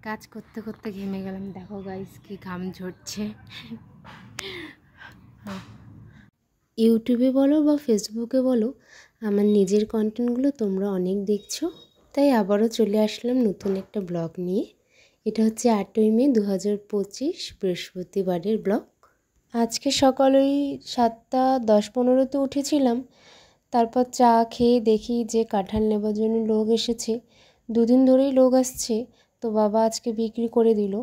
কাজ করতে করতে ঘেমে গেলাম। দেখো গাইস কি ঘাম ঝরছে। ইউটিউবে বলো বা ফেসবুকে বলো, আমার নিজের কন্টেন্টগুলো তোমরা অনেক দেখছো, তাই আবারও চলে আসলাম নতুন একটা ব্লগ নিয়ে। এটা হচ্ছে 8ই মে 2025 বৃহস্পতিবারের ব্লগ। আজকে সকাল ওই 7:10-15 উঠেছিলাম। তারপর চা খেয়ে দেখি যে কাঁঠাল নেবার জন্য লোক এসেছে। দুদিন ধরেই লোক আসছে, তো বাবা আজকে বিক্রি করে দিল।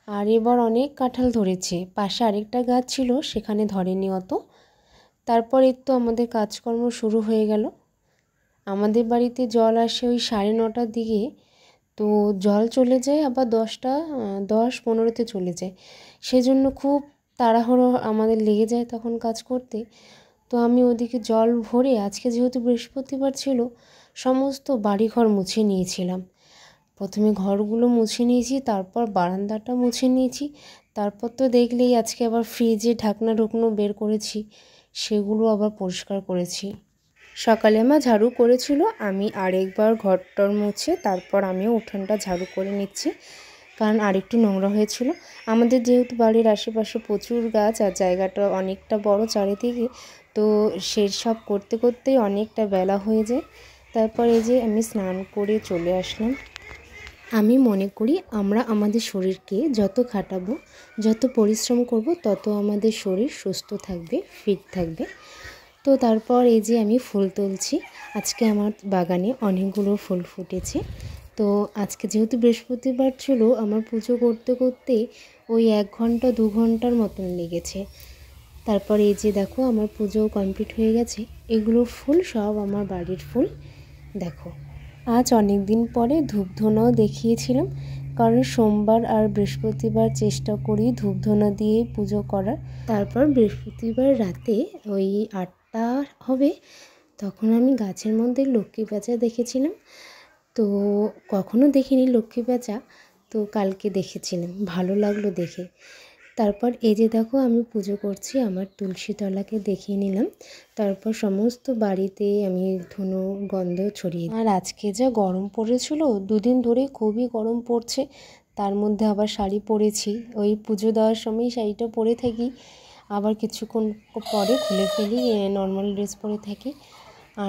আর এবার অনেক কাঁঠাল ধরেছে। পাশে আরেকটা গাছ ছিল, সেখানে ধরেনি অত। তারপর এর তো আমাদের কাজকর্ম শুরু হয়ে গেল। আমাদের বাড়িতে জল আসে ওই 9:30টার দিকে, তো জল চলে যায় আবার 10:15 চলে যায়। সেজন্য খুব তাড়াহুড়ো আমাদের লেগে যায় তখন কাজ করতে। তো আমি ওদিকে জল ভরে, আজকে যেহেতু বৃহস্পতিবার ছিল, সমস্ত বাড়িঘর মুছে নিয়েছিলাম। প্রথমে ঘরগুলো মুছে নিয়েছি, তারপর বারান্দাটা মুছে নিয়েছি। তারপর তো দেখলেই আজকে আবার ফ্রিজে ঢাকনা ঢুকনো বের করেছি, সেগুলো আবার পরিষ্কার করেছি। সকালে মা ঝাড়ু করেছিল, আমি আরেকবার ঘরটর মুছে তারপর আমিও উঠানটা ঝাড়ু করে নিচ্ছি, কারণ আরেকটু নোংরা হয়েছিল। আমাদের যেহেতু বাড়ির আশেপাশে প্রচুর গাছ আর জায়গাটা অনেকটা বড় চারিদিকে, তো সেসব করতে করতেই অনেকটা বেলা হয়ে যায়। তারপর এই যে আমি স্নান করে চলে আসলাম। আমি মনে করি আমরা আমাদের শরীরকে যত খাটাবো, যত পরিশ্রম করব, তত আমাদের শরীর সুস্থ থাকবে, ফিট থাকবে। তো তারপর এই যে আমি ফুল তুলছি। আজকে আমার বাগানে অনেকগুলো ফুল ফুটেছে। তো আজকে যেহেতু বৃহস্পতিবার ছিল, আমার পুজো করতে করতে ওই 1 ঘন্টা 2 ঘন্টার মতন লেগেছে। তারপর এই যে দেখো আমার পুজো কমপ্লিট হয়ে গেছে। এগুলো ফুল সব আমার বাড়ির ফুল। দেখো আজ অনেক দিন পরে ধূপধুনাও দেখিয়েছিলাম, কারণ সোমবার আর বৃহস্পতিবার চেষ্টা করি ধূপধুনা দিয়ে পুজো করার। তারপর বৃহস্পতিবার রাতে ওই 8টা হবে, তখন আমি গাছের মধ্যে লক্ষ্মী প্যাঁচা দেখেছিলাম। তো কখনো দেখিনি লক্ষ্মী প্যাঁচা, তো কালকে দেখেছিলাম, ভালো লাগলো দেখে। তারপর এই যে দেখো আমি পুজো করছি, আমার তুলসী তলাকে দেখিয়ে নিলাম। তারপর সমস্ত বাড়িতে আমি ধুনো গন্ধ ছড়িয়ে। আর আজকে যা গরম পড়েছিল, 2 দিন ধরে খুবই গরম পড়ছে। তার মধ্যে আবার শাড়ি পরেছি, ওই পুজো দেওয়ার সময় শাড়িটা পরে থাকি, আবার কিছুক্ষণ পরে খুলে ফেলি, নর্মাল ড্রেস পরে থাকি।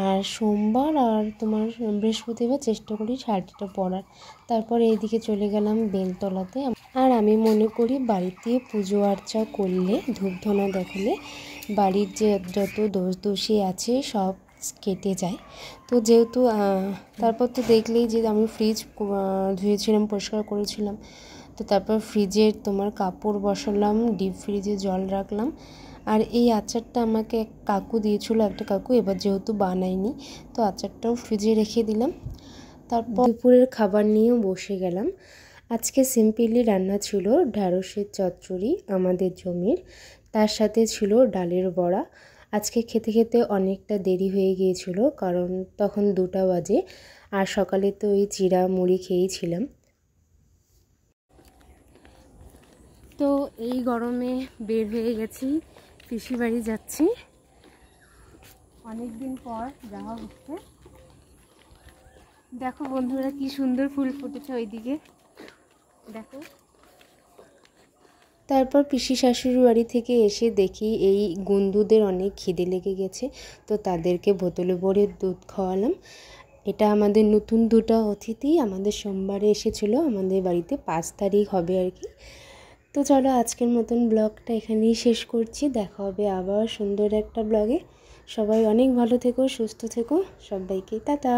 আর সোমবার আর তোমার বৃহস্পতিবার চেষ্টা করি শাড়িটা পরার। তারপর এইদিকে চলে গেলাম বেলতলাতে। আর আমি মনে করি বাড়িতে পুজো আর্চা করলে, ধূপধুনা দেখালে বাড়ির যে যত দোষ দোষী আছে সব কেটে যায়। তো যেহেতু তারপর তো দেখলেই যে আমি ফ্রিজ ধুয়েছিলাম, পরিষ্কার করেছিলাম। তো তারপর ফ্রিজে তোমার কাপড় বসালাম, ডিপ ফ্রিজে জল রাখলাম। আর এই আচারটা আমাকে এক কাকু দিয়েছিল, একটা কাকু, এবার যেহেতু বানাইনি, তো আচারটাও ফ্রিজে রেখে দিলাম। তারপর দুপুরের খাবার নিয়েও বসে গেলাম। আজকে সিম্পলি রান্না ছিল ঢ্যাঁড়সের চচ্চড়ি আমাদের জমির, তার সাথে ছিল ডালের বড়া। আজকে খেতে খেতে অনেকটা দেরি হয়ে গিয়েছিল, কারণ তখন 2টা বাজে। আর সকালে তো ওই চিড়া মুড়ি খেয়েছিলাম। তো এই গরমে বের হয়ে গেছি, পিসি বাড়ি যাচ্ছি। অনেকদিন পর যাওয়া হচ্ছে। দেখো বন্ধুরা কি সুন্দর ফুল ফুটেছে ওইদিকে, দেখো। তারপর পিসি শাশুড়ি বাড়ি থেকে এসে দেখি এই গুন্দুদের অনেক খিদে লেগে গেছে, তো তাদেরকে বোতলে ভরে দুধ খাওয়ালাম। এটা আমাদের নতুন 2টা অতিথি আমাদের সোমবারে এসেছিলো আমাদের বাড়িতে, 5 তারিখ হবে আর কি। তো চলো আজকের মতন ব্লগটা এখানেই শেষ করছি। দেখা হবে আবার সুন্দর একটা ব্লগে। সবাই অনেক ভালো থেকো, সুস্থ থেকো, সবাইকে টাটা।